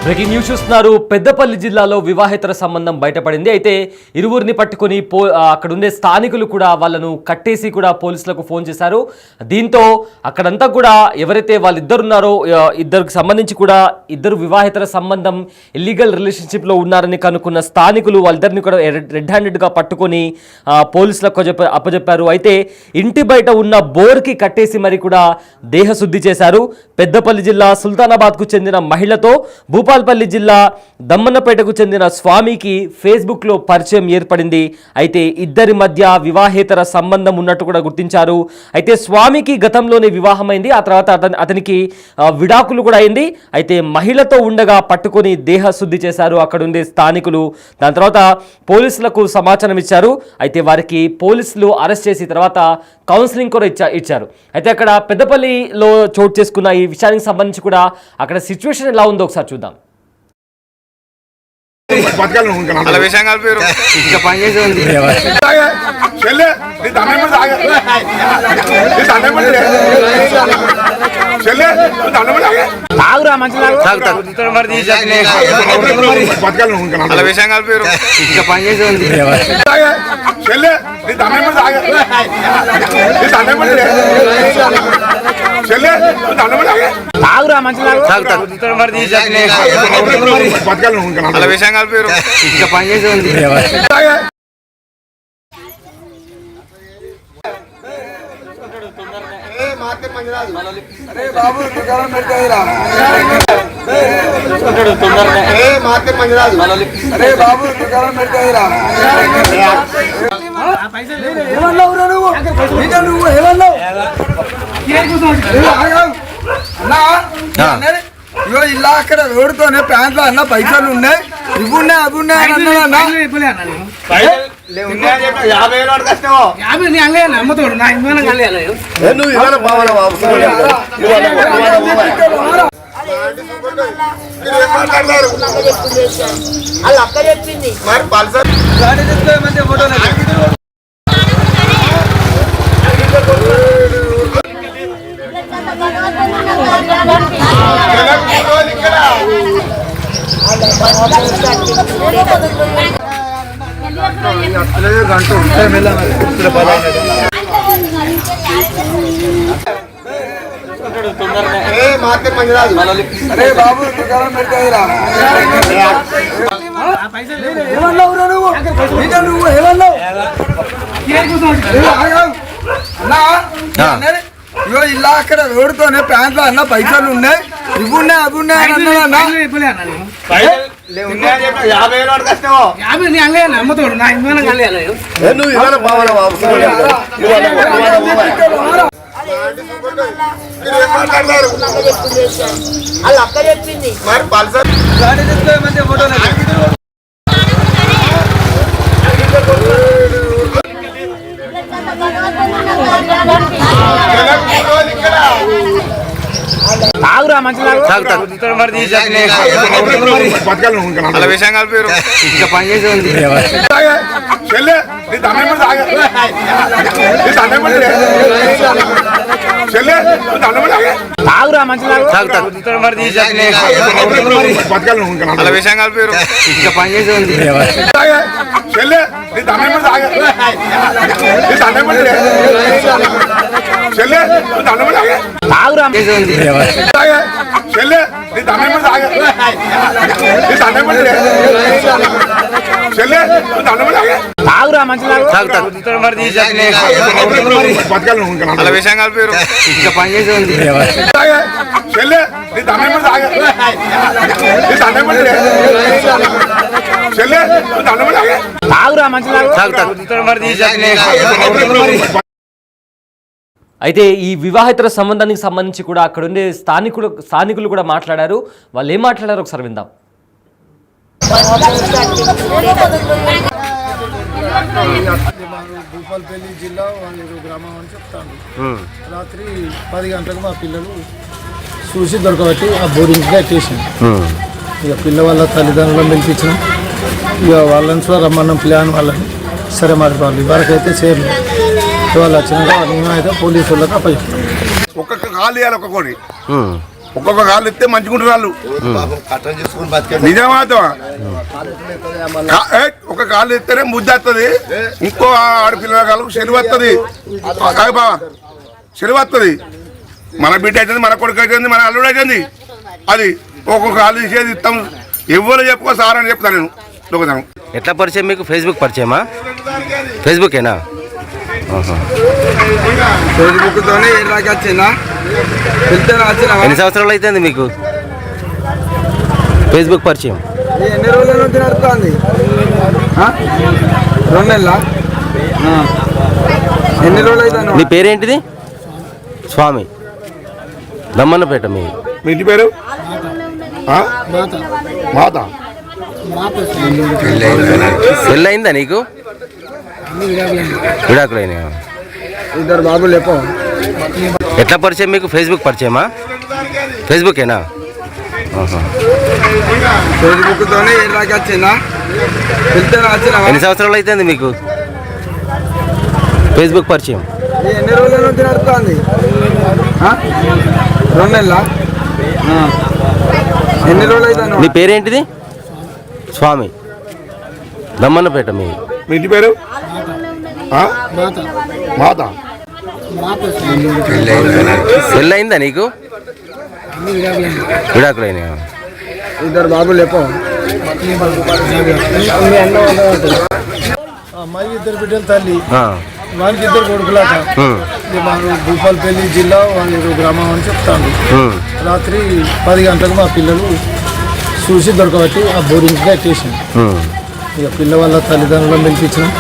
Breaking news చూస్తున్నారు. పెద్దపల్లి జిల్లాలో వివాహేతర సంబంధం బయటపడింది. అయితే ఇరువురిని పట్టుకొని అక్కడ ఉండే స్థానికులు కూడా వాళ్ళను కట్టేసి కూడా పోలీసులకు ఫోన్ చేశారు. దీంతో అక్కడంతా కూడా ఎవరైతే వాళ్ళిద్దరు ఉన్నారో ఇద్దరికి సంబంధించి కూడా ఇద్దరు వివాహేతర సంబంధం ఇల్లీగల్ రిలేషన్షిప్లో ఉన్నారని కనుక్కున్న స్థానికులు వాళ్ళిద్దరిని కూడా రెడ్ హ్యాండెడ్గా పట్టుకొని పోలీసులకు అప్పచెప్పారు. అయితే ఇంటి బయట ఉన్న బోర్కి కట్టేసి మరి కూడా దేహశుద్ధి చేశారు. పెద్దపల్లి జిల్లా సుల్తానాబాద్కు చెందిన మహిళతో భూపాల్పల్లి జిల్లా దమ్మన్నపేటకు చెందిన స్వామికి ఫేస్బుక్లో పరిచయం ఏర్పడింది. అయితే ఇద్దరి మధ్య వివాహేతర సంబంధం ఉన్నట్టు కూడా గుర్తించారు. అయితే స్వామికి గతంలోనే వివాహమైంది. ఆ తర్వాత అతనికి విడాకులు కూడా అయింది. అయితే మహిళతో ఉండగా పట్టుకొని దేహశుద్ధి చేశారు అక్కడ ఉండే స్థానికులు. దాని తర్వాత పోలీసులకు సమాచారం ఇచ్చారు. అయితే వారికి పోలీసులు అరెస్ట్ చేసి తర్వాత కౌన్సిలింగ్ కూడా ఇచ్చారు. అయితే అక్కడ పెద్దపల్లిలో చోటు చేసుకున్న ఈ విషయానికి సంబంధించి కూడా అక్కడ సిచ్యువేషన్ ఎలా ఉందో ఒకసారి చూద్దాం. ఇగో ఇలా అక్కడ రోడ్డుతోనే ప్యాంట్లో అన్న పైసలు ఉన్నాయి, ఇవి ఉన్నాయి అవి ఉన్నాయి గంట అరే బాబు నువ్వు ఏమన్నావు? ఇగో ఇలా అక్కడ రోడ్డుతోనే ప్యాంట్లో అన్న పైసలు ఉన్నాయి, ఇవి ఉన్నాయి అవి ఉన్నాయి అయితే ఈ వివాహేతర సంబంధానికి సంబంధించి కూడా అక్కడ ఉండే స్థానికులు కూడా మాట్లాడారు. వాళ్ళు ఏం మాట్లాడారు ఒకసారి విందాం. భూపాల్పల్లి జిల్లా వాళ్ళు గ్రామం అని చెప్తాను. రాత్రి 10 గంటలకు మా పిల్లలు చూసి దొరకబట్టి ఆ బోరింగ్గా ఎక్కేసాను. ఇక పిల్ల వాళ్ళ తల్లిదండ్రులను పిలిపించిన, ఇక వాళ్ళని కూడా రమ్మన్నాం ప్లాన్ వాళ్ళని. సరే మరి వాళ్ళు ఇవరకైతే చేయలేదు. వాళ్ళు వచ్చినాక మేమైతే పోలీసు వాళ్ళకి అప్పచెప్తాం. ఒక్కొక్క కాలు వేయాలి, ఒక్కొక్కటి ఒక్కొక్క కాళ్ళు ఇస్తే మంచిగుంటారు వాళ్ళు. నిజమాతో ఒక కాళ్ళు ఇస్తేనే ముద్ద వస్తుంది, ఇంకో ఆడపిల్లల కాళ్ళకు చెరువు వస్తుంది, బాబా చెరువు వస్తుంది. మన బిడ్డ అవుతుంది, మన కొడుకు అవుతుంది, మన అల్లుడు అవుతుంది. అది ఒక్కొక్క కాళ్ళు తీసేది ఇస్తాం. ఎవరు చెప్పుకో సార్ అని చెప్తాను నేను. దొంగతనం ఎట్లా పరిచయం మీకు? ఫేస్బుక్ పరిచయమా? ఫేస్బుకేనా? ఫేస్బుక్తోనే ఇలాగ వచ్చిందా? ఎన్ని సంవత్సరాలు అవుతుంది మీకు ఫేస్బుక్ పరిచయం? ఎన్ని రోజుల నుంచి నడుస్తుంది? 2 నెలల. ఎన్ని రోజులు అవుతాను? మీ పేరేంటిది? స్వామి, దమ్మన్నపేట. మీ ఇంటి పేరు మాత. పెళ్ళయిందా నీకు? విడాకులైన. 2 బాబులు లేపో. ఎట్లా పరిచయం మీకు? ఫేస్బుక్ పరిచయమా? ఫేస్బుకేనా? ఫేస్బుక్తోనే ఇలాగ వచ్చిందా? ఎన్ని సంవత్సరాలు అవుతుంది మీకు ఫేస్బుక్ పరిచయం? ఎన్ని రోజుల నుంచి నడుస్తుంది? 2 నెలల. ఎన్ని రోజులు అవుతాను? మీ పేరేంటిది? స్వామి, దమ్మన్నపేట. మీ ఇంటి పేరు మాత. పెళ్ళయిందా నీకు? విడాకులైన. 2 బాబులు లేపో. అమ్మాయి 2 బిడ్డల తల్లి, వానికి 2 కొడుకులాట. మాకు భూపాలపల్లి జిల్లా వాళ్ళు గ్రామం అని చెప్తాను. రాత్రి 10 గంటలకు మా పిల్లలు చూసి దొరకబట్టి ఆ బోరింగ్గా ఎట్టేసింది. ఇక పిల్ల వాళ్ళ తల్లిదండ్రులను పిలిపించినాం.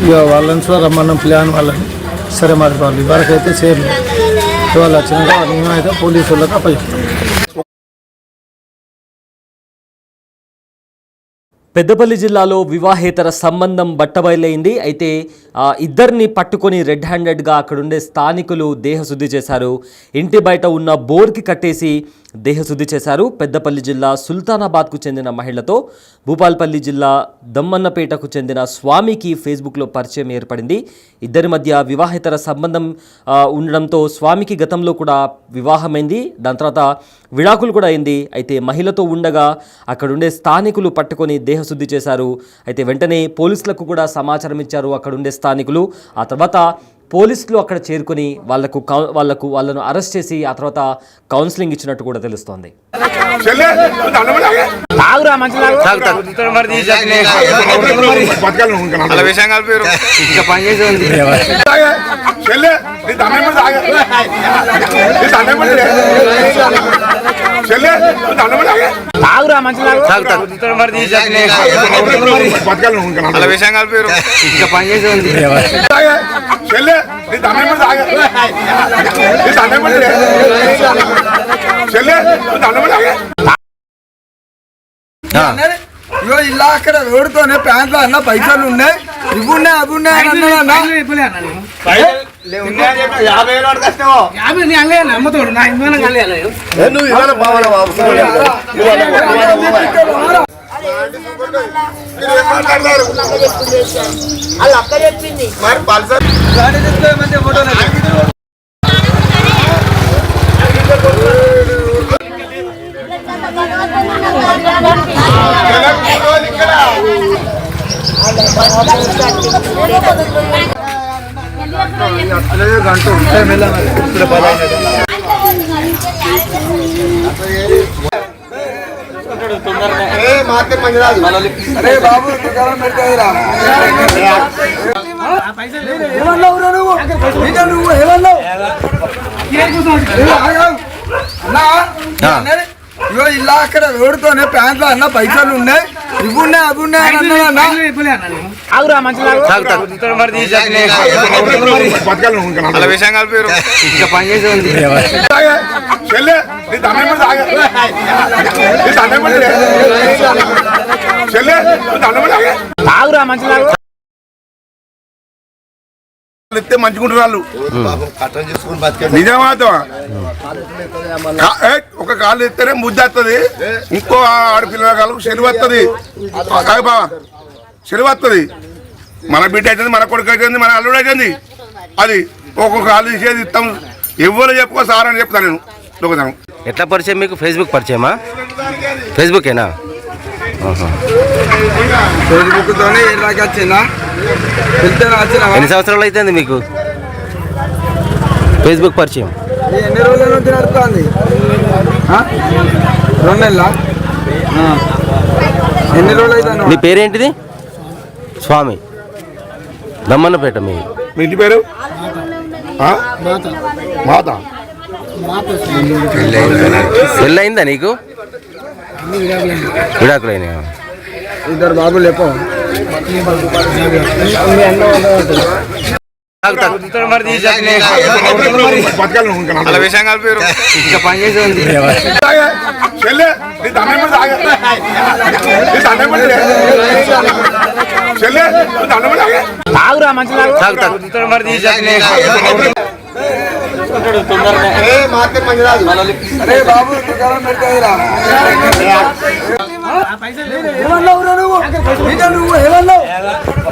ఇక వాళ్ళని కూడా రమ్మన్నాం ప్లాన్ వాళ్ళని. సరే మరి వాళ్ళు ఇవరకైతే చేయలేదు. వాళ్ళు వచ్చినాక మేమైతే పోలీసు వాళ్ళకి అప్పచెప్తాం. పెద్దపల్లి జిల్లాలో వివాహేతర సంబంధం బట్టబయలైంది. అయితే ఇద్దరిని పట్టుకొని రెడ్ హ్యాండెడ్గా అక్కడుండే స్థానికులు దేహశుద్ధి చేశారు. ఇంటి బయట ఉన్న బోర్కి కట్టేసి దేహశుద్ధి చేశారు. పెద్దపల్లి జిల్లా సుల్తానాబాద్కు చెందిన మహిళతో భూపాల్పల్లి జిల్లా దమ్మన్నపేటకు చెందిన స్వామికి ఫేస్బుక్లో పరిచయం ఏర్పడింది. ఇద్దరి మధ్య వివాహేతర సంబంధం ఉండడంతో స్వామికి గతంలో కూడా వివాహమైంది. దాని తర్వాత విడాకులు కూడా అయింది. అయితే మహిళతో ఉండగా అక్కడుండే స్థానికులు పట్టుకొని దేహశుద్ధి చేశారు. అయితే వెంటనే పోలీసులకు కూడా సమాచారం ఇచ్చారు అక్కడుండే స్థానికులు. ఆ తర్వాత పోలీసులు అక్కడ చేరుకొని వాళ్ళను అరెస్ట్ చేసి ఆ తర్వాత కౌన్సిలింగ్ ఇచ్చినట్టు కూడా తెలుస్తోంది. ఇగో ఇలా అక్కడ రోడ్డుతోనే ప్యాంట్లో అన్న పైసలు ఉన్నాయి, ఇవి ఉన్నాయి, అవి ఉన్నాయి అన్న. గంట అరే బాబు ఏమన్నావురా నువ్వు? నువ్వు ఏమన్నావు? ఇగో ఇలా అక్కడ రోడ్డుతోనే ప్యాంట్లో అన్న పైసలు ఉన్నాయి, ఇవి ఉన్నాయి, అవి ఉన్నాయి అన్న. ఇస్తే మంచిగుంటారు వాళ్ళు. నిజమాతో ఒక కాళ్ళు ఇస్తేనే ముద్ద వస్తుంది, ఇంకో ఆడపిల్లల కాళ్ళకు చెరువు వస్తుంది, బాబా చెరువు వస్తుంది. మన బిడ్డ అవుతుంది, మన కొడుకు అవుతుంది, మన అల్లుడు అవుతుంది. అది ఒక్కొక్క కాళ్ళు తీసేది ఇస్తాం. ఎవరు చెప్పుకో సార్ అని చెప్తాను నేను. దొంగతనం ఎట్లా పరిచయం మీకు? ఫేస్బుక్ పరిచయమా? ఫేస్బుకేనా? ఆహా. ఫేస్బుక్ తోనే ఇలాగ వచ్చిందా వెళ్తేనే వచ్చినా ఎన్ని సంవత్సరాలు అవుతుంది మీకు ఫేస్బుక్ పరిచయం? ఎన్ని రోజుల నుంచి నడుస్తుంది 2 నెలల ఎన్ని రోజులు అవుతాను మీ పేరేంటిది? స్వామి, దమ్మన్నపేట. మీ ఇంటి పేరు మాత. పెళ్ళయిందా నీకు? విడాకులైనా? 2 బాబులు లేపో అలా విషయం కలిపారు ఇంకా పనిచేసి ఉంది. అరే బాబు దుకాణం పెడతాయిరా నువ్వు